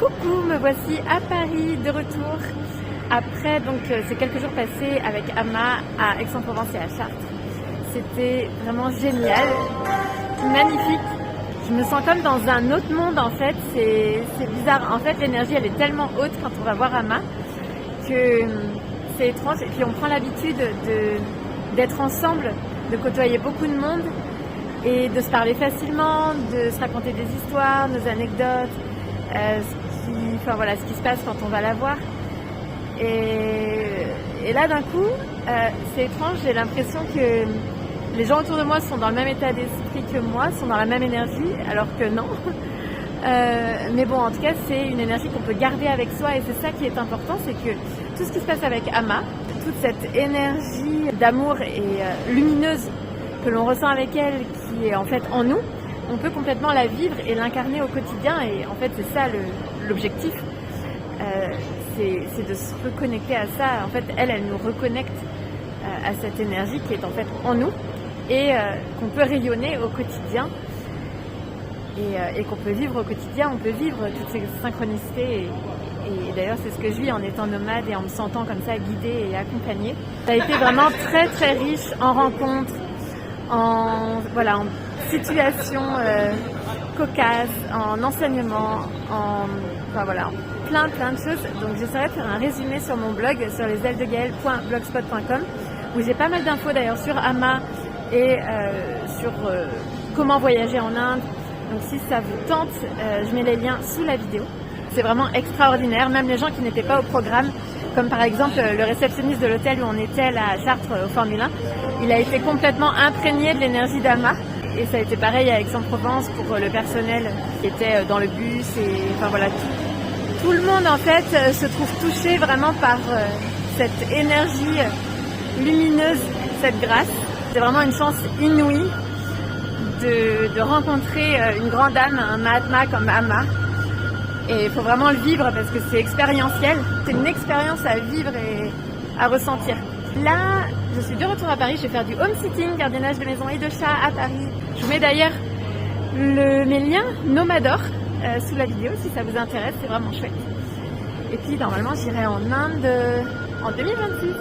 Coucou, me voici à Paris de retour après ces quelques jours passés avec Ama à Aix-en-Provence et à Chartres. C'était vraiment génial, magnifique. Je me sens comme dans un autre monde en fait, c'est bizarre. En fait l'énergie elle est tellement haute quand on va voir Ama que c'est étrange et puis on prend l'habitude d'être ensemble, de côtoyer beaucoup de monde et de se parler facilement, de se raconter des histoires, nos anecdotes, ce qui se passe quand on va la voir. Et là d'un coup, c'est étrange, j'ai l'impression que les gens autour de moi sont dans le même état d'esprit que moi, sont dans la même énergie, alors que non. Mais bon, en tout cas, c'est une énergie qu'on peut garder avec soi et c'est ça qui est important, c'est que tout ce qui se passe avec Ama, toute cette énergie d'amour et lumineuse que l'on ressent avec elle, qui est en fait en nous, on peut complètement la vivre et l'incarner au quotidien et en fait c'est ça l'objectif, c'est de se reconnecter à ça. En fait elle nous reconnecte à cette énergie qui est en fait en nous et qu'on peut rayonner au quotidien et qu'on peut vivre au quotidien, on peut vivre toutes ces synchronicités et d'ailleurs c'est ce que je vis en étant nomade et en me sentant comme ça guidée et accompagnée. Ça a été vraiment très très riche en rencontres, en situation cocasse, en enseignement, plein de choses. Donc j'essaierai de faire un résumé sur mon blog sur lesailesdegaëlle.blogspot.com où j'ai pas mal d'infos d'ailleurs sur Ama et sur comment voyager en Inde. Donc si ça vous tente, je mets les liens sous la vidéo. C'est vraiment extraordinaire, même les gens qui n'étaient pas au programme, comme par exemple le réceptionniste de l'hôtel où on était là à Chartres au Formule 1, il a été complètement imprégné de l'énergie d'Ama. Et ça a été pareil à Aix-en-Provence pour le personnel qui était dans le bus et tout le monde en fait se trouve touché vraiment par cette énergie lumineuse, cette grâce. C'est vraiment une chance inouïe de rencontrer une grande âme, un Mahatma comme Ama. Et il faut vraiment le vivre parce que c'est expérientiel. C'est une expérience à vivre et à ressentir. Là, je suis de retour à Paris. Je vais faire du home sitting, gardiennage de maison et de chat à Paris. Je vous mets d'ailleurs mes liens Nomador sous la vidéo si ça vous intéresse. C'est vraiment chouette. Et puis normalement, j'irai en Inde en 2026.